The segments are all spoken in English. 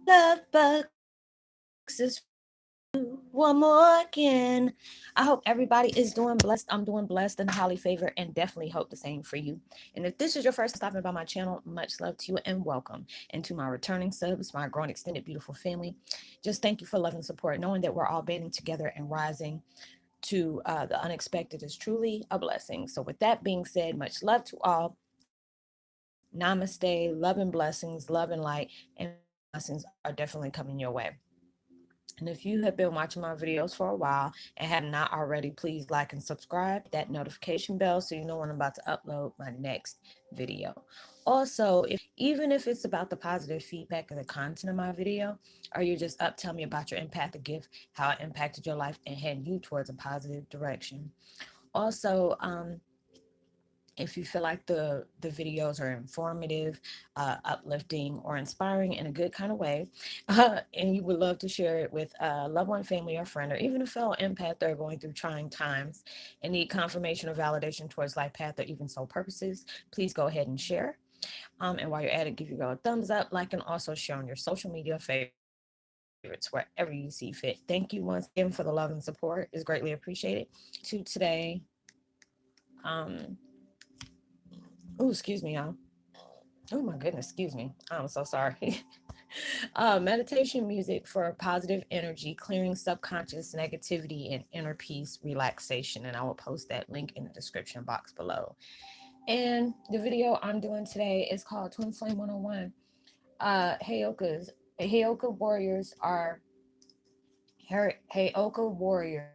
Love bugs is one more again. I hope everybody is doing blessed. I'm doing blessed and highly favored, and definitely hope the same for you. And if this is your first time stopping by my channel, much love to you and welcome. And to my returning subs, my growing extended beautiful family, just thank you for love and support, knowing that we're all banding together and rising to the unexpected is truly a blessing. So, with that being said, much love to all. Namaste, love and blessings, love and light, and blessings are definitely coming your way. And if you have been watching my videos for a while and have not already, please like and subscribe, that notification bell so you know when I'm about to upload my next video. Also, even if it's about the positive feedback of the content of my video, or you're just up telling me about your empathic gift, how it impacted your life and heading you towards a positive direction. Also, if you feel like the videos are informative, uplifting, or inspiring in a good kind of way, and you would love to share it with a loved one, family, or friend, or even a fellow empath that are going through trying times and need confirmation or validation towards life path or even soul purposes, please go ahead and share. And while you're at it, give your girl a thumbs up, like, and also share on your social media favorites wherever you see fit. Thank you once again for the love and support. It's greatly appreciated. To today, um, oh, excuse me, y'all. Oh my goodness, excuse me. I'm so sorry. Meditation music for positive energy, clearing subconscious negativity and inner peace, relaxation. And I will post that link in the description box below. And the video I'm doing today is called Twin Flame 101. Heyoka warriors are Heyoka warriors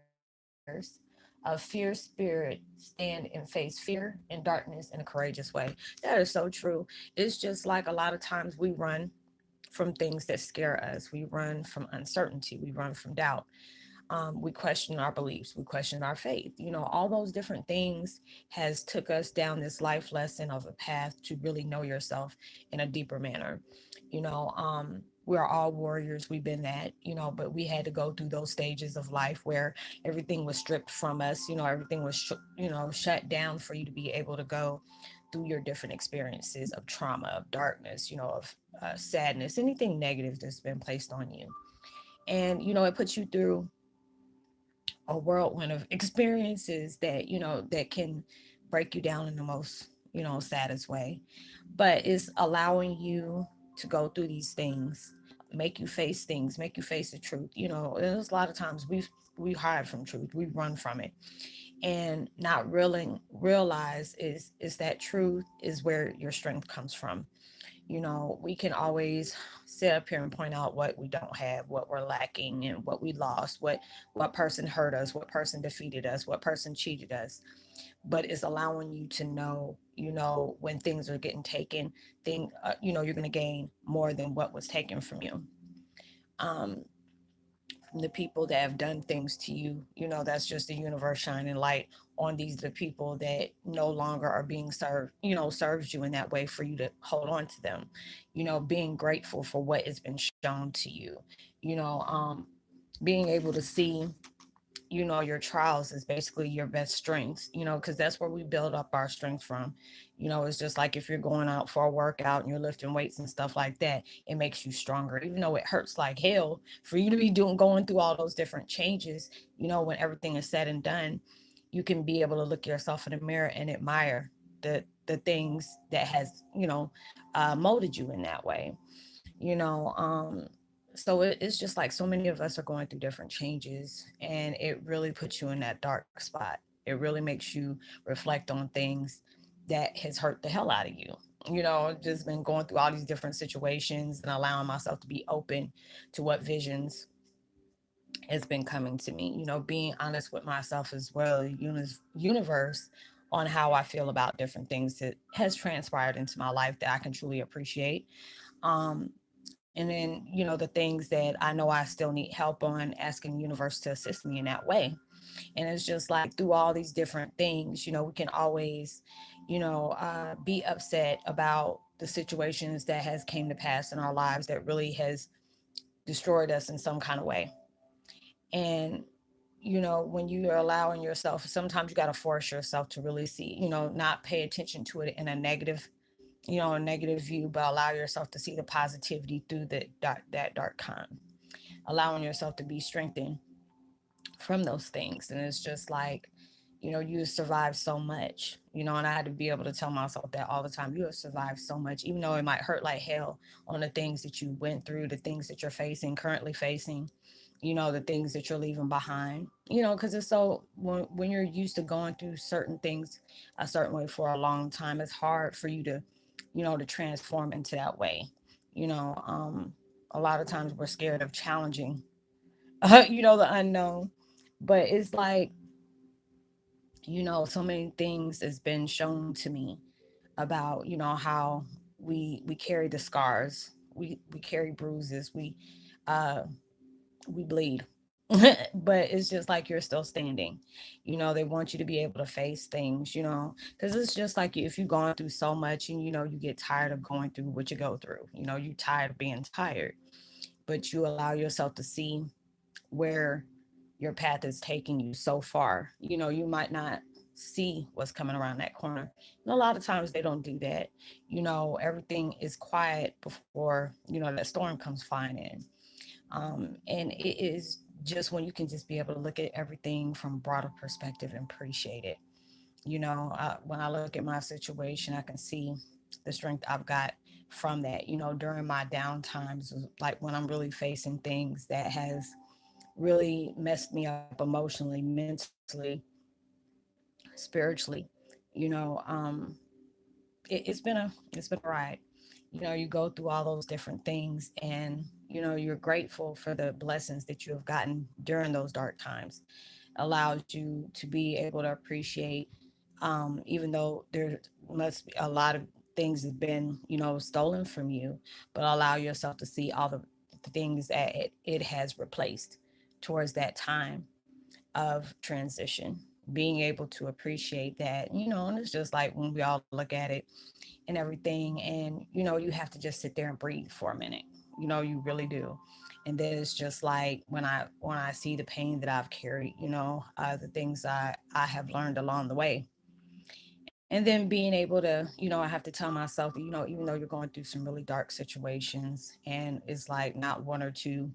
of fierce spirit stand and face fear and darkness in a courageous way. That is so true. It's just like a lot of times we run from things that scare us. We run from uncertainty. We run from doubt. We question our beliefs. We question our faith. You know, all those different things has took us down this life lesson of a path to really know yourself in a deeper manner. We're all warriors. We've been that, but we had to go through those stages of life where everything was stripped from us. Everything was, shut down for you to be able to go through your different experiences of trauma, of darkness, of sadness, anything negative that's been placed on you. And, it puts you through a whirlwind of experiences that that can break you down in the most saddest way, but it's allowing you to go through these things, make you face the truth. There's a lot of times we hide from truth, we run from it, and not realize is that truth is where your strength comes from. We can always sit up here and point out what we don't have, what we're lacking, and what we lost, what person hurt us, what person defeated us, what person cheated us. But it's allowing you to know, when things are getting taken, you're going to gain more than what was taken from you. Um, from the people that have done things to you, that's just the universe shining light on the people that no longer are being served, serves you in that way, for you to hold on to them, being grateful for what has been shown to you, you know um being able to see, your trials is basically your best strengths, because that's where we build up our strength from. It's just like if you're going out for a workout and you're lifting weights and stuff like that, it makes you stronger, even though it hurts like hell for you to be going through all those different changes. When everything is said and done, you can be able to look yourself in the mirror and admire the things that has, molded you in that way. you know um so it's just like so many of us are going through different changes, and it really puts you in that dark spot. It really makes you reflect on things that has hurt the hell out of you. Just been going through all these different situations and allowing myself to be open to what visions has been coming to me, being honest with myself as well, universe, on how I feel about different things that has transpired into my life that I can truly appreciate. um and then, the things that I know I still need help on, asking the universe to assist me in that way. And it's just like through all these different things, we can always, be upset about the situations that has came to pass in our lives that really has destroyed us in some kind of way. And when you're allowing yourself, sometimes you got to force yourself to really see, not pay attention to it in a negative a negative view, but allow yourself to see the positivity through that dark time, allowing yourself to be strengthened from those things. And it's just like, you survived so much, and I had to be able to tell myself that all the time. You have survived so much, even though it might hurt like hell on the things that you went through, the things that you're facing, currently facing, the things that you're leaving behind, because it's so, when you're used to going through certain things a certain way for a long time, it's hard for you to, to transform into that way. You know, a lot of times we're scared of challenging, the unknown. But it's like, so many things has been shown to me about, how we carry the scars, we carry bruises, uh we bleed. But it's just like you're still standing. They want you to be able to face things, because it's just like, if you've gone through so much and you get tired of going through what you go through, you're tired of being tired, but you allow yourself to see where your path is taking you so far. You might not see what's coming around that corner. And a lot of times they don't do that. Everything is quiet before, that storm comes flying in. And it is just when you can just be able to look at everything from a broader perspective and appreciate it. When I look at my situation, I can see the strength I've got from that. During my down times, like when I'm really facing things that has really messed me up emotionally, mentally, spiritually. You know, um, it's been a ride. You go through all those different things, and you're grateful for the blessings that you have gotten during those dark times. Allows you to be able to appreciate, even though there must be a lot of things have been stolen from you, but allow yourself to see all the things that it has replaced towards that time of transition, being able to appreciate that, and it's just like when we all look at it and everything, and you have to just sit there and breathe for a minute. You really do. And then it's just like when I see the pain that I've carried, the things I have learned along the way, and then being able to, I have to tell myself that, even though you're going through some really dark situations, and it's like not one or two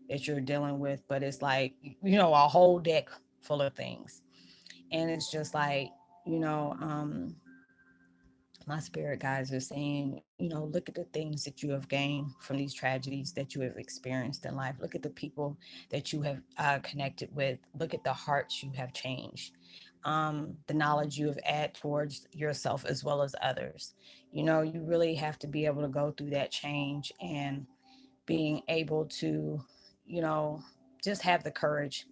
that you're dealing with, but it's like, a whole deck full of things. And it's just like, you know um my spirit guides are saying, look at the things that you have gained from these tragedies that you have experienced in life. Look at the people that you have connected with. Look at the hearts you have changed. The knowledge you have added towards yourself as well as others. You really have to be able to go through that change, and being able to, you know, just have the courage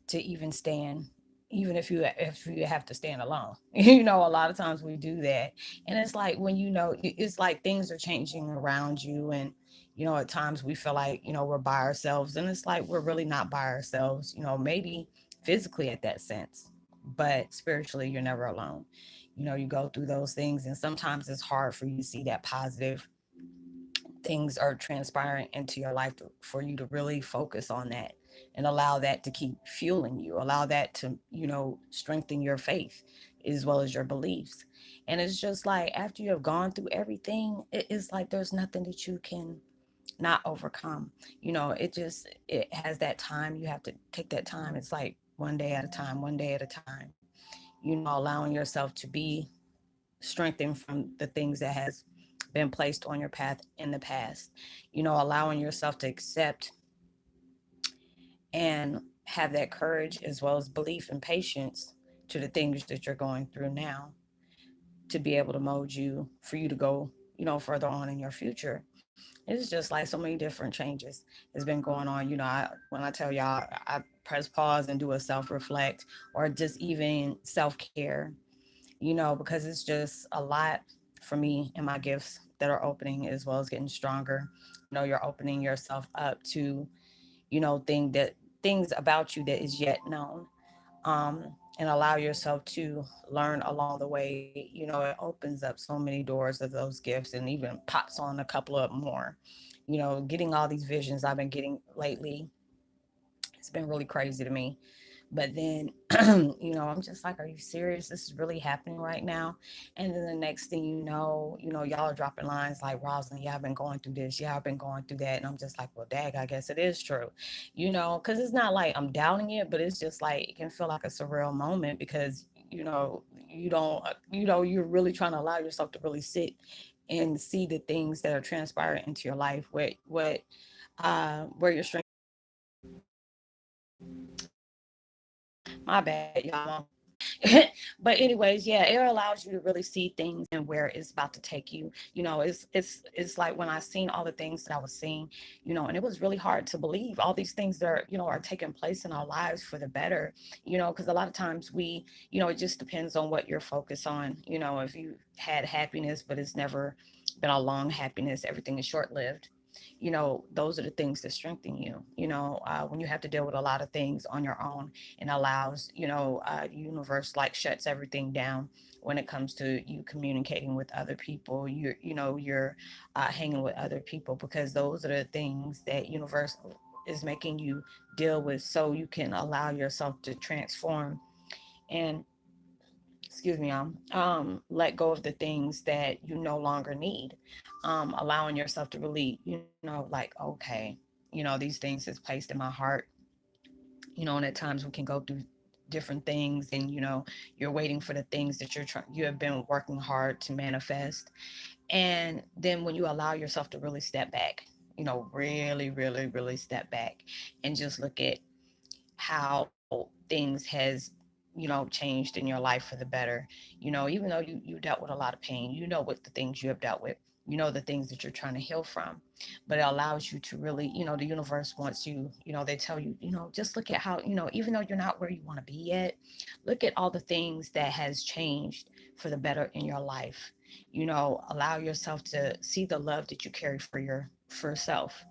to even stand, even if you have to stand alone. A lot of times we do that, and it's like when it's like things are changing around you, and at times we feel like we're by ourselves, and it's like we're really not by ourselves. Maybe physically at that sense, but spiritually you're never alone. You go through those things, and sometimes it's hard for you to see that positive things are transpiring into your life for you to really focus on that, and allow that to keep fueling you, allow that to strengthen your faith as well as your beliefs. And it's just like, after you have gone through everything, it is like there's nothing that you can not overcome. It has that time. You have to take that time. It's like one day at a time, one day at a time, allowing yourself to be strengthened from the things that has been placed on your path in the past. Allowing yourself to accept and have that courage as well as belief and patience to the things that you're going through now, to be able to mold you for you to go, further on in your future. It's just like so many different changes has been going on. When I tell y'all, I press pause and do a self reflect, or just even self care, because it's just a lot for me and my gifts that are opening as well as getting stronger. You're opening yourself up to, things about you that is yet known. And allow yourself to learn along the way. It opens up so many doors of those gifts, and even pops on a couple of more. Getting all these visions I've been getting lately, it's been really crazy to me. But then, I'm just like, are you serious? This is really happening right now. And then the next thing y'all are dropping lines like, Roslynn, yeah, I've been going through this. Yeah, I've been going through that. And I'm just like, well, dag, I guess it is true, because it's not like I'm doubting it, but it's just like, it can feel like a surreal moment because, you don't, you're really trying to allow yourself to really sit and see the things that are transpiring into your life, where your strength. My bad, y'all. But anyways, yeah, it allows you to really see things and where it's about to take you. It's like when I seen all the things that I was seeing, and it was really hard to believe all these things that are taking place in our lives for the better. Because a lot of times it just depends on what you're focused on. If you had happiness but it's never been a long happiness, everything is short lived. Those are the things that strengthen you. When you have to deal with a lot of things on your own, and allows, the universe like shuts everything down when it comes to you communicating with other people. You're hanging with other people, because those are the things that universe is making you deal with, so you can allow yourself to transform and, excuse me, let go of the things that you no longer need. Allowing yourself to really, like, okay, these things is placed in my heart. And at times we can go through different things, and you're waiting for the things that you have been working hard to manifest. And then when you allow yourself to really step back, really, really, really step back and just look at how things has changed in your life for the better. Even though you dealt with a lot of pain, what the things you have dealt with, the things that you're trying to heal from. But it allows you to really, the universe wants you, they tell you, just look at how, even though you're not where you want to be yet, look at all the things that has changed for the better in your life. Allow yourself to see the love that you carry for yourself,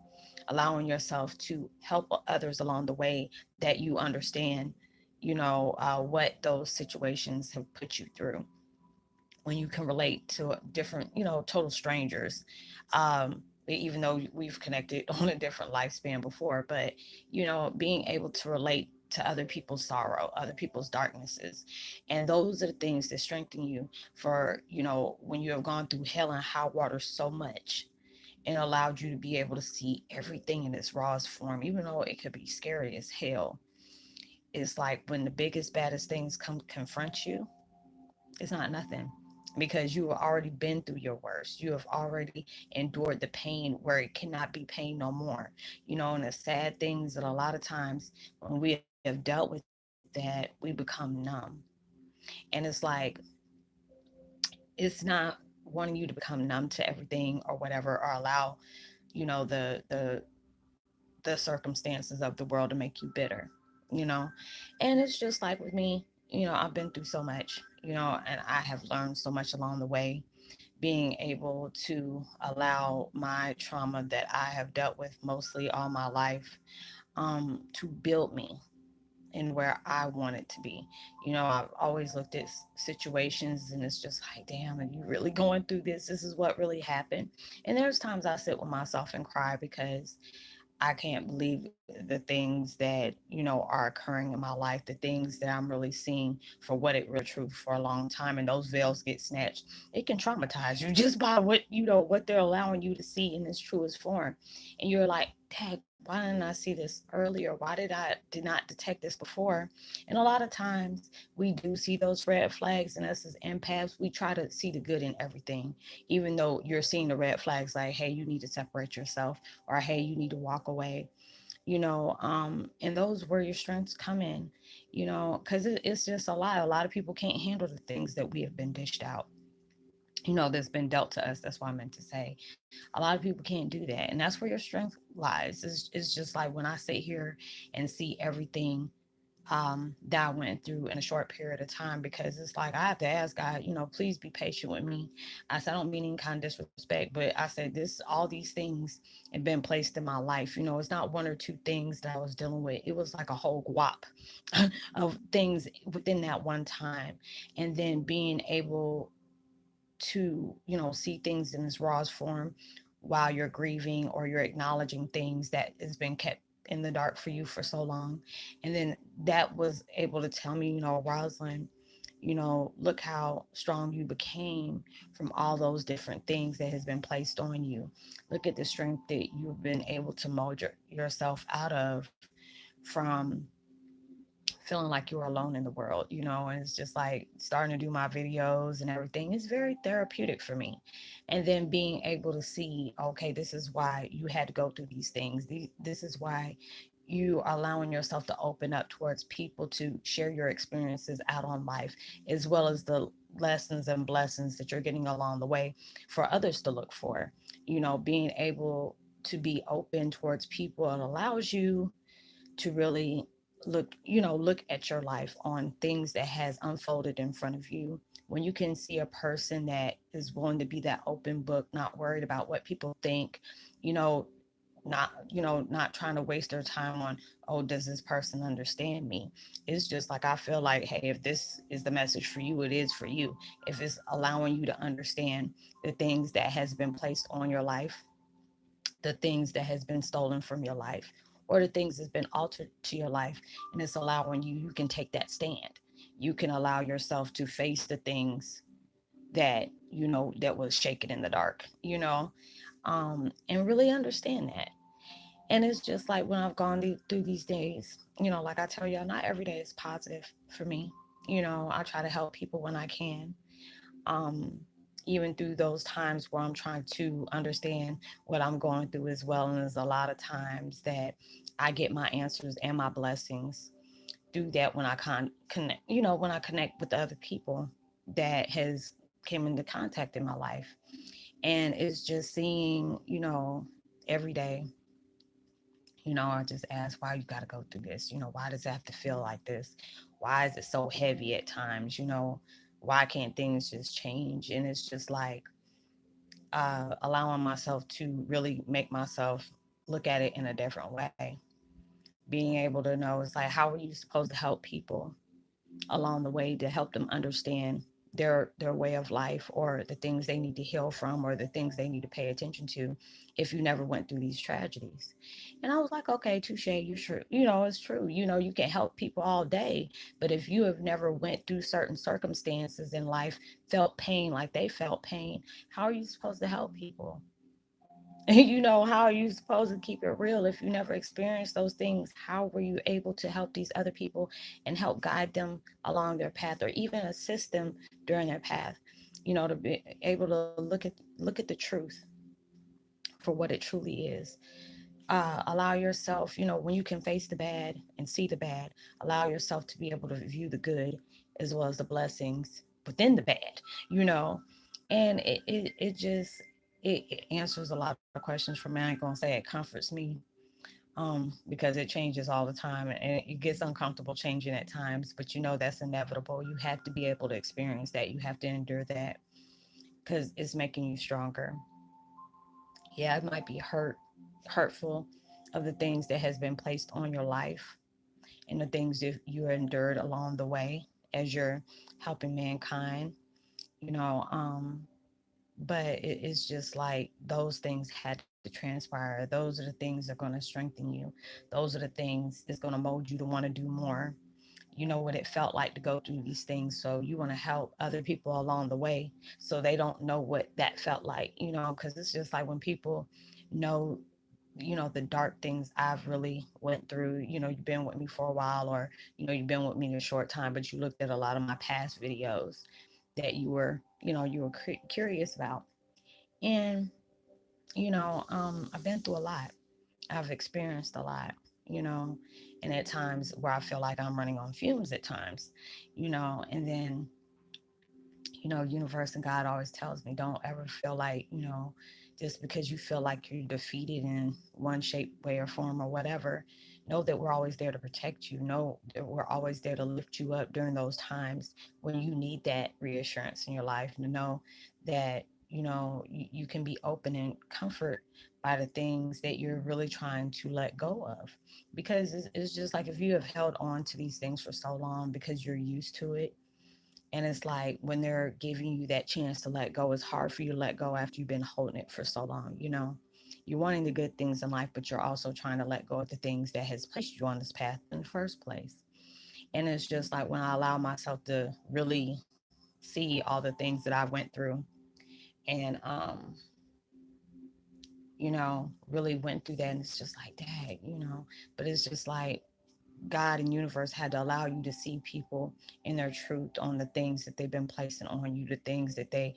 allowing yourself to help others along the way, that you understand, what those situations have put you through. When you can relate to different, total strangers, even though we've connected on a different lifespan before, but, being able to relate to other people's sorrow, other people's darknesses. And those are the things that strengthen you for, when you have gone through hell and high water so much, and allowed you to be able to see everything in its rawest form, even though it could be scary as hell. It's like when the biggest, baddest things come confront you, it's not nothing, because you have already been through your worst. You have already endured the pain where it cannot be pain no more. And the sad things that a lot of times when we have dealt with that, we become numb. And it's like, it's not wanting you to become numb to everything or whatever, or allow, the circumstances of the world to make you bitter, you know? And it's just like with me, I've been through so much, and I have learned so much along the way, being able to allow my trauma that I have dealt with mostly all my life, to build me in where I want it to be. I've always looked at situations and it's just like, damn, are you really going through this? This is what really happened. And there's times I sit with myself and cry because I can't believe the things that, are occurring in my life, the things that I'm really seeing for what it really true for a long time. And those veils get snatched. It can traumatize you just by what they're allowing you to see in its truest form. And you're like, Dad, why didn't I see this earlier? Why did not detect this before? And a lot of times we do see those red flags, and us as empaths, we try to see the good in everything, even though you're seeing the red flags like, hey, you need to separate yourself, or hey, you need to walk away. And those where your strengths come in, because it's just a lot. A lot of people can't handle the things that we have been dished out, that's been dealt to us. That's what I meant to say. A lot of people can't do that, and that's where your strength lies. It's just like when I sit here and see everything, that I went through in a short period of time, because it's like I have to ask God, please be patient with me. I said, I don't mean any kind of disrespect, but I said, all these things have been placed in my life. It's not one or two things that I was dealing with. It was like a whole guap of things within that one time. And then being able to, see things in its rawest form while you're grieving, or you're acknowledging things that has been kept in the dark for you for so long. And then that was able to tell me, Rosalind, look how strong you became from all those different things that has been placed on you. Look at the strength that you've been able to mold yourself out of from feeling like you were alone in the world, and it's just like starting to do my videos and everything is very therapeutic for me. And then being able to see, okay, this is why you had to go through these things. This is why you are allowing yourself to open up towards people to share your experiences out on life, as well as the lessons and blessings that you're getting along the way for others to look for. Being able to be open towards people, it allows you to really look at your life on things that has unfolded in front of you. When you can see a person that is willing to be that open book, not worried about what people think, you know not trying to waste their time on, oh, does this person understand me? It's just like, I feel like, hey, if this is the message for you, it is for you. If it's allowing you to understand the things that has been placed on your life, the things that has been stolen from your life, or the things that's been altered to your life, and it's allowing you can take that stand. You can allow yourself to face the things that that was shaken in the dark, and really understand that. And it's just like when I've gone through these days, like I tell y'all, not every day is positive for me. I try to help people when I can, um, even through those times where I'm trying to understand what I'm going through as well. And there's a lot of times that I get my answers and my blessings through that when I connect, when I connect with other people that has came into contact in my life. And it's just seeing, every day, I just ask, why you got to go through this? Why does it have to feel like this? Why is it so heavy at times? Why can't things just change? And it's just like allowing myself to really make myself look at it in a different way. Being able to know, it's like, how are you supposed to help people along the way to help them understand their way of life, or the things they need to heal from, or the things they need to pay attention to, if you never went through these tragedies. And I was like, okay, touche, you sure, it's true. You can help people all day, but if you have never went through certain circumstances in life, felt pain like they felt pain, how are you supposed to help people? How are you supposed to keep it real if you never experienced those things? How were you able to help these other people and help guide them along their path, or even assist them during their path? To be able to look at the truth for what it truly is. Allow yourself, when you can face the bad and see the bad, allow yourself to be able to view the good as well as the blessings within the bad, you know. And it just it answers a lot of questions for me. I ain't gonna say it comforts me, because it changes all the time, and it gets uncomfortable changing at times, but that's inevitable. You have to be able to experience that. You have to endure that, because it's making you stronger. Yeah, it might be hurtful of the things that has been placed on your life, and the things that you endured along the way as you're helping mankind, you know. But it's just like, those things had to transpire. Those are the things that are going to strengthen you. Those are the things that's going to mold you to want to do more. You know what it felt like to go through these things, so you want to help other people along the way, so they don't know what that felt like, because it's just like, when people know, the dark things I've really went through. You've been with me for a while, or you've been with me a short time, but you looked at a lot of my past videos that you were curious about. And I've been through a lot. I've experienced a lot, you know, and at times where I feel like I'm running on fumes at times, and then, universe and God always tells me, don't ever feel like, just because you feel like you're defeated in one shape, way, or form, or whatever, know that we're always there to protect you. Know that we're always there to lift you up during those times when you need that reassurance in your life, to know that, you can be open and comfort by the things that you're really trying to let go of. Because it's just like, if you have held on to these things for so long because you're used to it, and it's like, when they're giving you that chance to let go, it's hard for you to let go after you've been holding it for so long, You're wanting the good things in life, but you're also trying to let go of the things that has placed you on this path in the first place. And it's just like when I allow myself to really see all the things that I went through and really went through that, and it's just like, dang. But it's just like God and universe had to allow you to see people in their truth on the things that they've been placing on you, the things that they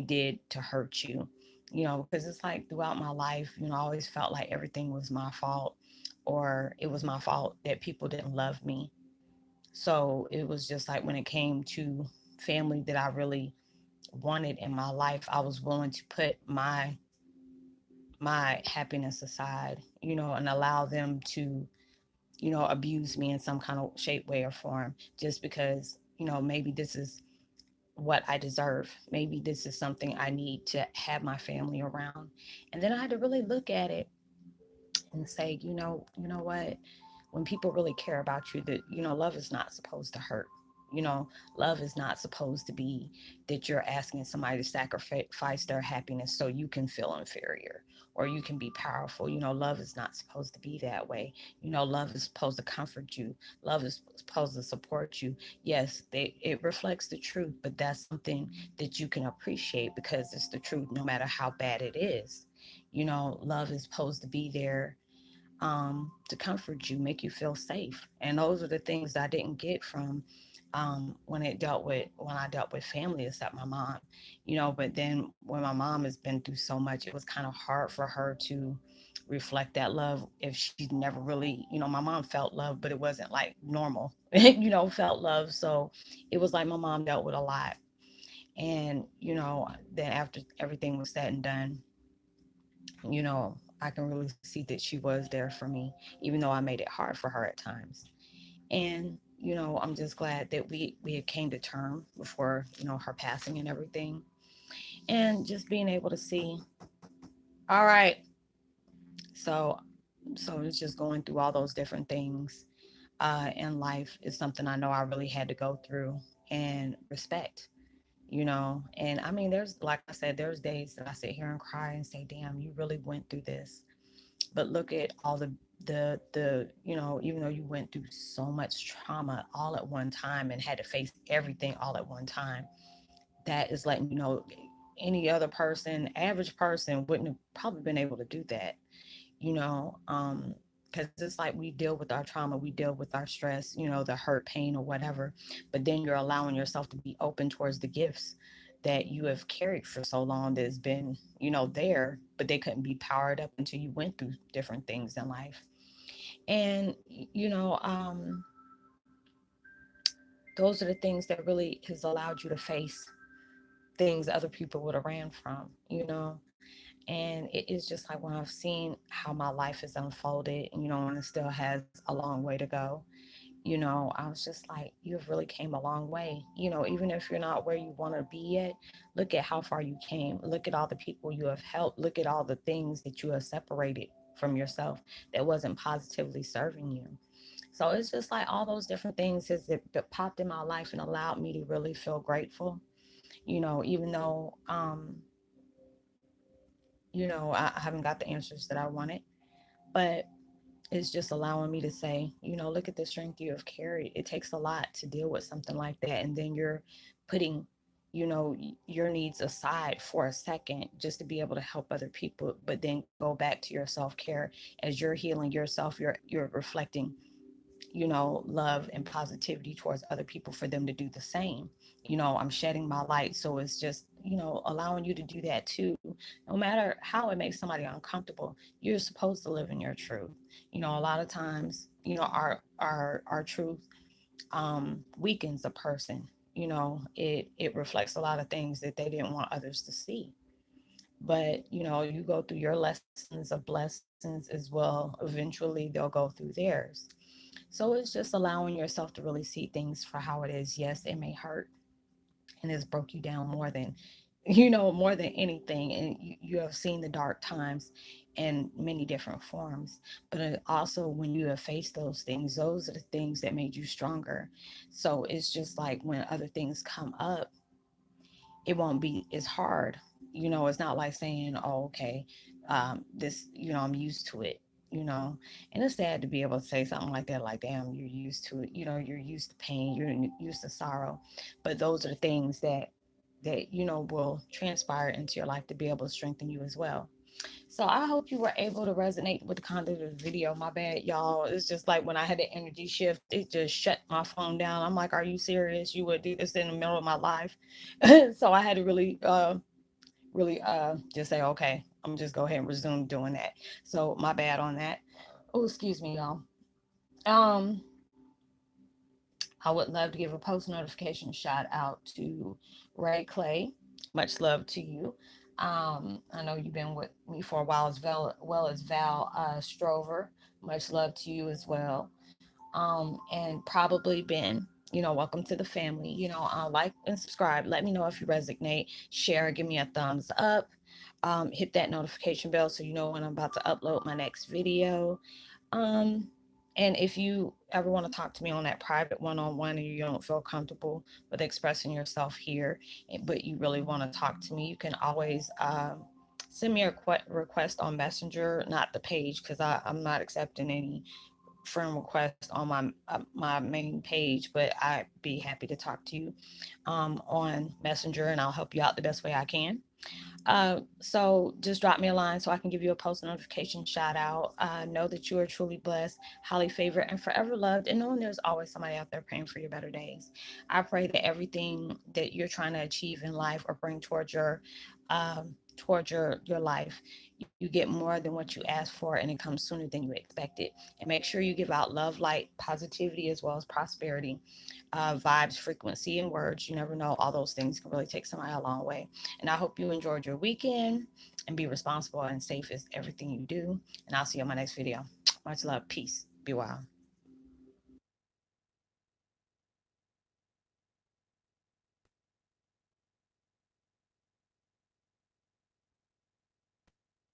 did to hurt you. Because it's like throughout my life, I always felt like everything was my fault, or it was my fault that people didn't love me. So it was just like when it came to family that I really wanted in my life, I was willing to put my happiness aside, and allow them to abuse me in some kind of shape, way, or form, just because, maybe this is what I deserve. Maybe this is something I need to have my family around. And then I had to really look at it and say, what? When people really care about you, that, love is not supposed to hurt. Love is not supposed to be that you're asking somebody to sacrifice their happiness so you can feel inferior or you can be powerful. Love is not supposed to be that way. Love is supposed to comfort you. Love is supposed to support you. Yes, it reflects the truth, but that's something that you can appreciate because it's the truth no matter how bad it is. Love is supposed to be there to comfort you, make you feel safe. And those are the things I didn't get from when I dealt with family, except my mom. But then when my mom has been through so much, it was kind of hard for her to reflect that love if she's never really, my mom felt love, but it wasn't like normal, felt love. So it was like my mom dealt with a lot. And, then after everything was said and done, I can really see that she was there for me, even though I made it hard for her at times. And, I'm just glad that we had came to term before, her passing and everything. And just being able to see, all right, so it's just going through all those different things in life is something I know I really had to go through and respect. And I mean, there's, like I said, there's days that I sit here and cry and say, damn, you really went through this. But look at all the even though you went through so much trauma all at one time and had to face everything all at one time, that is letting any other person, average person, wouldn't have probably been able to do that. you know um because it's like we deal with our trauma, we deal with our stress, the hurt, pain, or whatever, but then you're allowing yourself to be open towards the gifts that you have carried for so long that's been there, but they couldn't be powered up until you went through different things in life. And those are the things that really has allowed you to face things other people would have ran from. And it is just like when I've seen how my life has unfolded, and it still has a long way to go. I was just like, you've really came a long way. Even if you're not where you want to be yet, look at how far you came. Look at all the people you have helped. Look at all the things that you have separated from yourself that wasn't positively serving you. So it's just like all those different things that popped in my life and allowed me to really feel grateful. Even though I haven't got the answers that I wanted, but it's just allowing me to say, look at the strength you have carried. It takes a lot to deal with something like that. And then you're putting, your needs aside for a second just to be able to help other people, but then go back to your self-care. As you're healing yourself, you're reflecting love and positivity towards other people for them to do the same. I'm shedding my light. So it's just, allowing you to do that too. No matter how it makes somebody uncomfortable, you're supposed to live in your truth. A lot of times, our truth weakens a person. It reflects a lot of things that they didn't want others to see. But you go through your lessons of blessings as well. Eventually they'll go through theirs. So it's just allowing yourself to really see things for how it is. Yes, it may hurt and it's broke you down more than anything. And you have seen the dark times in many different forms. But also, when you have faced those things, those are the things that made you stronger. So it's just like when other things come up, it won't be as hard. It's not like saying, oh, okay, this, I'm used to it, you know. And it's sad to be able to say something like that, like, damn, you're used to it, you're used to pain, you're used to sorrow. But those are the things that will transpire into your life to be able to strengthen you as well. So I hope you were able to resonate with the content of the video. My bad, y'all. It's just like when I had the energy shift, it just shut my phone down. I'm like, are you serious? You would do this in the middle of my life? So I had to really just say, okay, I'm just go ahead and resume doing that. So my bad on that. Oh, excuse me, y'all. Um, I would love to give a post notification shout out to Ray Clay. Much love to you. I know you've been with me for a while as well as Val Strover. Much love to you as well. And probably Ben. Welcome to the family. Like and subscribe. Let me know if you resonate. Share. Give me a thumbs up. Hit that notification bell so you know when I'm about to upload my next video. Um, and if you ever want to talk to me on that private one-on-one and you don't feel comfortable with expressing yourself here, but you really want to talk to me, you can always send me a request on Messenger, not the page, because I'm not accepting any friend request on my main page, but I'd be happy to talk to you on Messenger, and I'll help you out the best way I can. So just drop me a line so I can give you a post notification shout out. Know that you are truly blessed, highly favored, and forever loved, and knowing there's always somebody out there praying for your better days. I pray that everything that you're trying to achieve in life or bring towards your life, you get more than what you ask for, and it comes sooner than you expected. And make sure you give out love, light, positivity, as well as prosperity, vibes, frequency, and words. You never know; all those things can really take somebody a long way. And I hope you enjoyed your weekend and be responsible and safe is everything you do. And I'll see you on my next video. Much love. Peace. Be well.